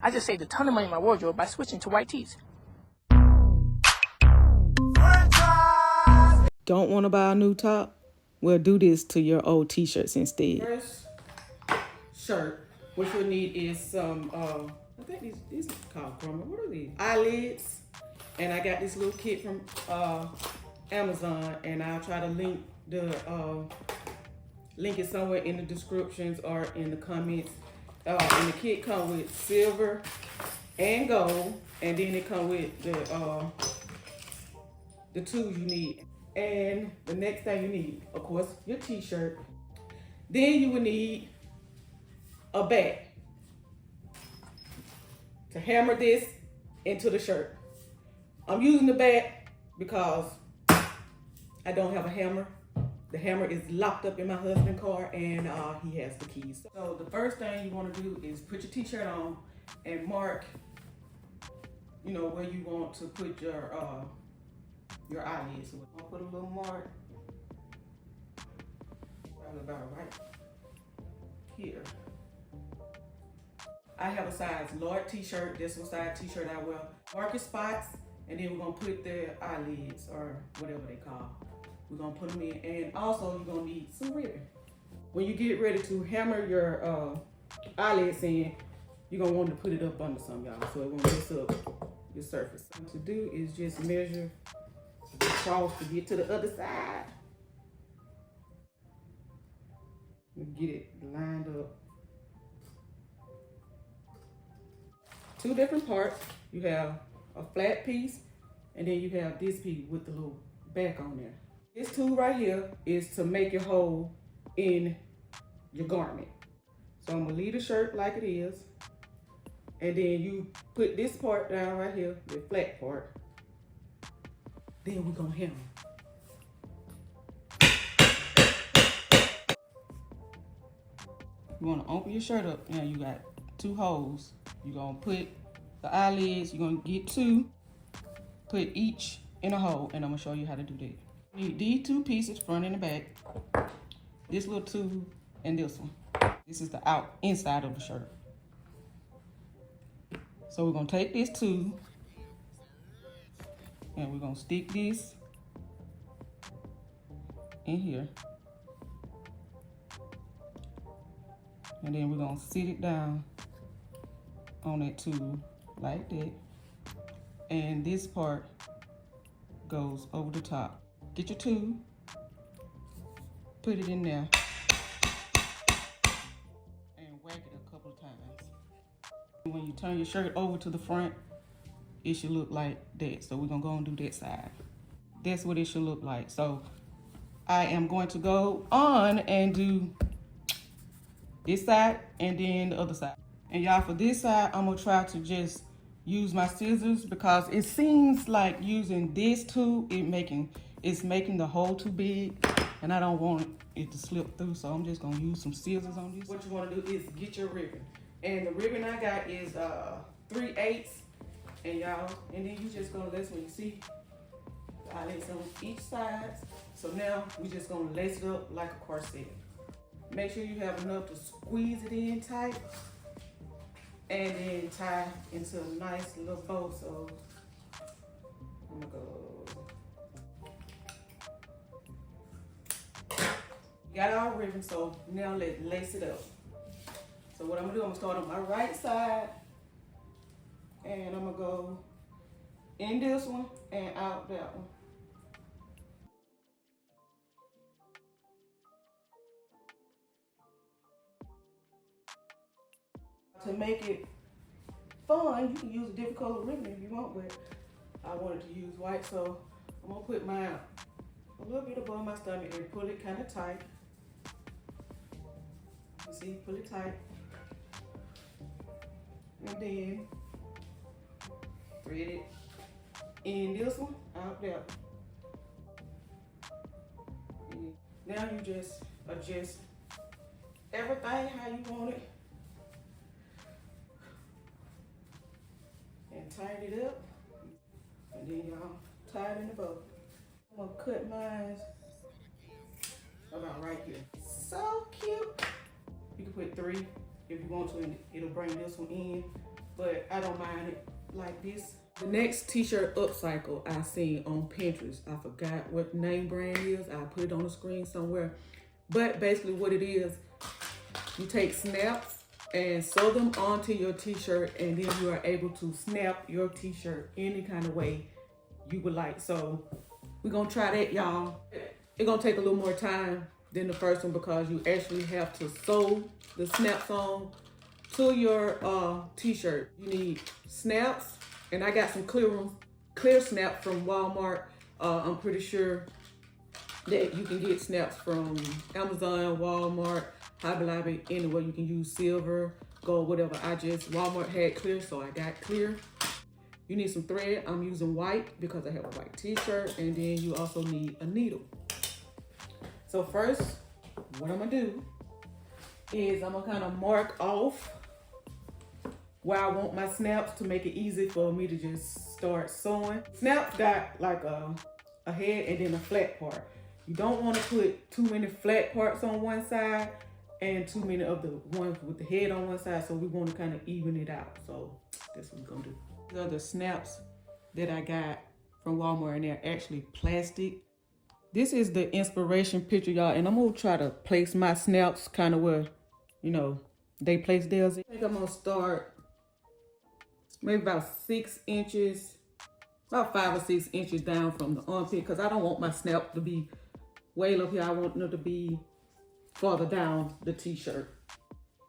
I just saved a ton of money in my wardrobe by switching to white tees. Don't want to buy a new top? Well, do this to your old t-shirts instead. First shirt, what you'll need is some, I think these are called crumble. What are these? Eyelids. And I got this little kit from Amazon, and I'll try to link it somewhere in the descriptions or in the comments. And the kit comes with silver and gold, and then it comes with the tools you need. And the next thing you need, of course, your t-shirt. Then you will need a bag to hammer this into the shirt. I'm using the bat because I don't have a hammer. The hammer is locked up in my husband's car, and he has the keys. So the first thing you want to do is put your t-shirt on and mark, you know, where you want to put your eyelids. So I'll put a little mark probably about right here. I have a size large t-shirt. This is what size t-shirt I wear. Mark your spots, and then we're gonna put the eyelids or whatever they call. We're gonna put them in, and also you're gonna need some ribbon. When you get ready to hammer your eyelids in, you're gonna want to put it up under some, y'all, so it won't mess up your surface. What to do is just measure across to get to the other side. And get it lined up. Two different parts. You have a flat piece, and then you have this piece with the little back on there. This tool right here is to make your hole in your garment. So I'm gonna leave the shirt like it is, and then you put this part down right here, the flat part. Then we're gonna hammer. You wanna open your shirt up. Now you got two holes. You're gonna put the eyelids, you're gonna get two, put each in a hole, and I'm gonna show you how to do that. You need these two pieces, front and the back. This little tube and this one. This is the inside of the shirt. So we're gonna take this tube and we're gonna stick this in here. And then we're gonna sit it down on that tube like that. And this part goes over the top. Get your tube, put it in there, and whack it a couple of times. When you turn your shirt over to the front, it should look like that. So we're gonna go and do that side. That's what it should look like. So I am going to go on and do this side and then the other side. And y'all, for this side, I'm gonna try to just use my scissors because it seems like using this tool, it's making the hole too big, and I don't want it to slip through, so I'm just gonna use some scissors on this. What you wanna do is get your ribbon. And the ribbon I got is 3/8, and y'all, and then you just gonna lace when you see the eyelets on each side. So now we just gonna lace it up like a corset. Make sure you have enough to squeeze it in tight, and then tie into a nice little bow. So I'm gonna go. Got our ribbon, so now let's lace it up. So what I'm gonna do, I'm gonna start on my right side, and I'm gonna go in this one and out that one. To make it fun, you can use a different color ribbon if you want, but I wanted to use white, so I'm gonna put mine a little bit above my stomach and pull it kind of tight. You see, pull it tight. And then thread it in this one, out there. And now you just adjust everything how you want it. And tighten it up, and then y'all tie it in the bow. I'm gonna cut mine about right here. So cute. You can put 3 if you want to, and it'll bring this one in but I don't mind it like this. The next t-shirt upcycle I seen on Pinterest, I forgot what name brand is. I'll put it on the screen somewhere. But basically what it is, you take snaps and sew them onto your t-shirt, and then you are able to snap your t-shirt any kind of way you would like. So we're gonna try that, y'all. It's gonna take a little more time than the first one because you actually have to sew the snaps on to your t-shirt. You need snaps, and I got some clear snaps from Walmart. I'm pretty sure that you can get snaps from Amazon, Walmart, Hobby Lobby, anywhere. You can use silver, gold, whatever. Walmart had clear, so I got clear. You need some thread. I'm using white because I have a white t-shirt, and then you also need a needle. So first, what I'm gonna do is I'm gonna kind of mark off where I want my snaps to make it easy for me to just start sewing. Snaps got like a head and then a flat part. You don't want to put too many flat parts on one side and too many of the ones with the head on one side, so we want to kind of even it out. So that's what we're gonna do. These are the snaps that I got from Walmart, and they're actually plastic. This is the inspiration picture, y'all, and I'm gonna try to place my snaps kind of where, you know, they place theirs. I think I'm gonna start maybe about 6 inches, about 5 or 6 inches down from the armpit, because I don't want my snap to be way up here. I want them to be farther down the t-shirt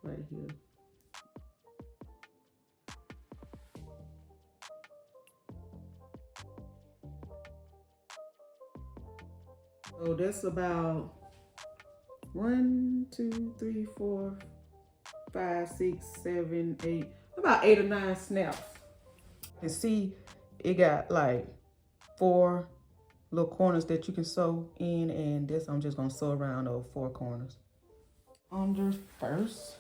right here. So that's about 1, 2, 3, 4, 5, 6, 7, 8, about 8 or 9 snaps. You can see it got like 4 little corners that you can sew in, and this I'm just gonna sew around those 4 corners. Under first,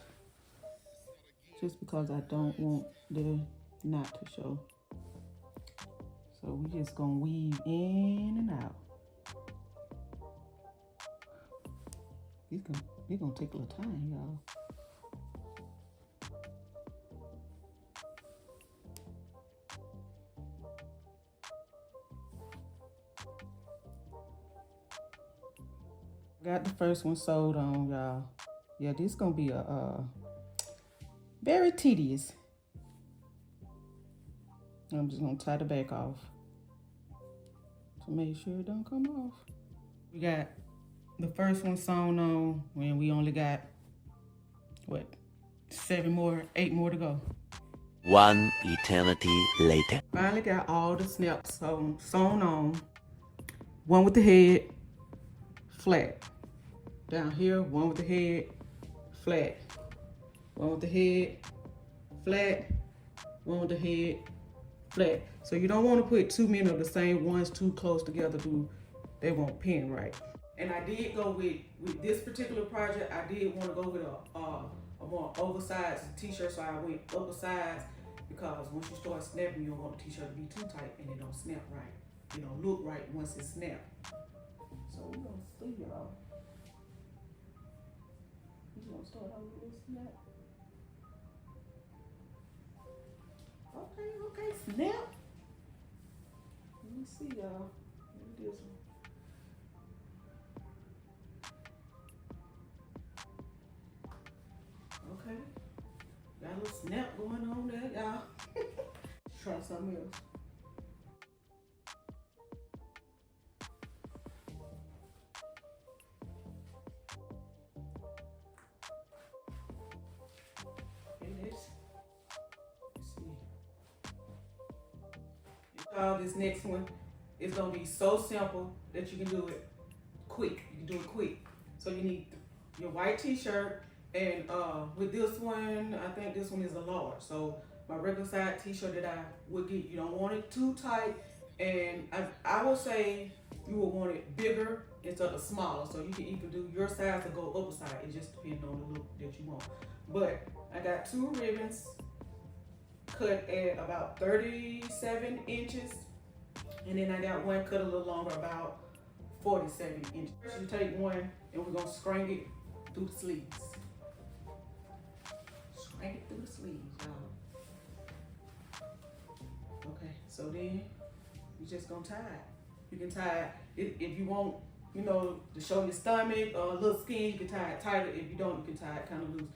just because I don't want the knot to show. So we just gonna weave in and out. It's gonna take a little time, y'all. Got the first one sewed on, y'all. Yeah, this is gonna be a very tedious. I'm just gonna tie the back off to make sure it don't come off. We got the first one sewn on, and we only got, what, 8 more to go. One eternity later. Finally got all the snaps sewn on. One with the head, flat. Down here, one with the head, flat. One with the head, flat. One with the head, flat. So you don't want to put too many of the same ones too close together, they won't pin right. And I did go with this particular project, I did want to go with a more oversized t-shirt, so I went upper size, because once you start snapping, you don't want the t-shirt to be too tight and it don't snap right. It don't look right once it's snapped. So we're gonna see, y'all. We're gonna start out with this snap. Okay, snap. Let me see, y'all. Look at this one. Okay, got a little snap going on there, y'all. Try something else. This next one is gonna be so simple that you can do it quick. You can do it quick. So you need your white t-shirt, and with this one, I think this one is a large. So my regular size t-shirt that I would get, you don't want it too tight, and I will say you will want it bigger instead of smaller. So you can either do your size or go upper side. It just depends on the look that you want. But I got 2 ribbons cut at about 37 inches. And then I got one cut a little longer, about 47 inches. First, you take one and we're gonna scrunch it through the sleeves. Scrunch it through the sleeves, y'all. So then you just gonna tie it. You can tie it if you want, you know, to show your stomach or a little skin, you can tie it tighter. If you don't, you can tie it kind of loose.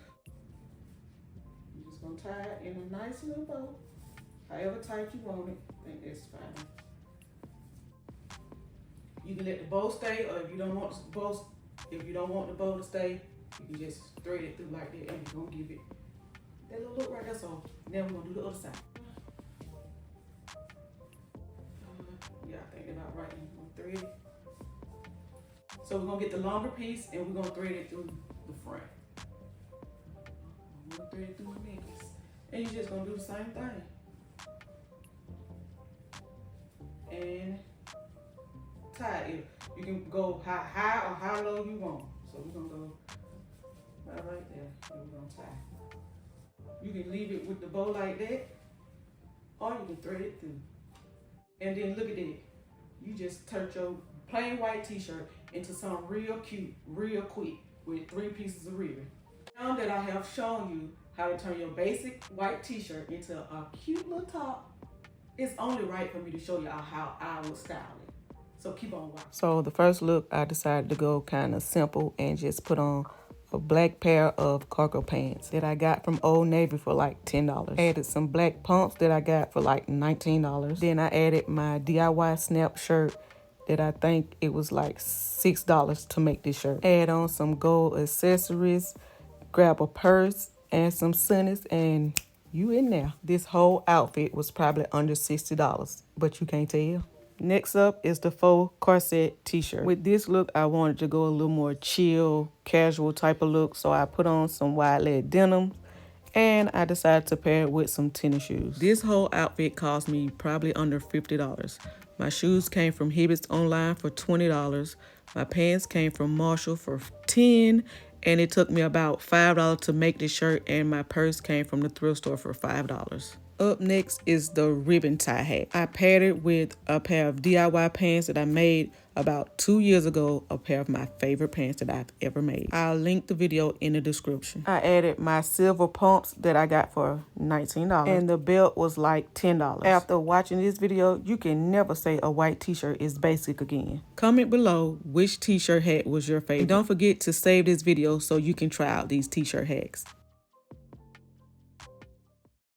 You're just gonna tie it in a nice little bow, however tight you want it. I think that's fine. You can let the bow stay, or if you don't want the bow, to stay, you can just thread it through like that, and you're gonna give it that little look right there. So now we're gonna do the other side. Yeah, I think that's about right. We're gonna thread it. So we're gonna get the longer piece and we're gonna thread it through the front. I'm gonna thread it through my necklace. And you're just gonna do the same thing. And tie it. You can go how high or how low you want. So we're gonna go right there. And we're gonna tie. You can leave it with the bow like that, or you can thread it through. And then look at that. You just turn your plain white t-shirt into something real cute, real quick, with 3 pieces of ribbon. Now that I have shown you how to turn your basic white t-shirt into a cute little top, it's only right for me to show y'all how I would style it. So keep on watching. So the first look, I decided to go kind of simple and just put on a black pair of cargo pants that I got from Old Navy for like $10. Added some black pumps that I got for like $19. Then I added my DIY snap shirt that I think it was like $6 to make this shirt. Add on some gold accessories, grab a purse and some sunnies, and you in there. This whole outfit was probably under $60, but you can't tell. Next up is the faux corset t-shirt. With this look, I wanted to go a little more chill, casual type of look, so I put on some wide leg denim, and I decided to pair it with some tennis shoes. This whole outfit cost me probably under $50. My shoes came from Hibbets online for $20. My pants came from Marshall for $10, and it took me about $5 to make this shirt, and my purse came from the thrift store for $5. Up next is the ribbon tie hat. I paired it with a pair of DIY pants that I made about 2 years ago, a pair of my favorite pants that I've ever made. I'll link the video in the description. I added my silver pumps that I got for $19, and the belt was like $10. After watching this video, you can never say a white t-shirt is basic again. Comment below which t-shirt hat was your favorite. And don't forget to save this video so you can try out these t-shirt hacks.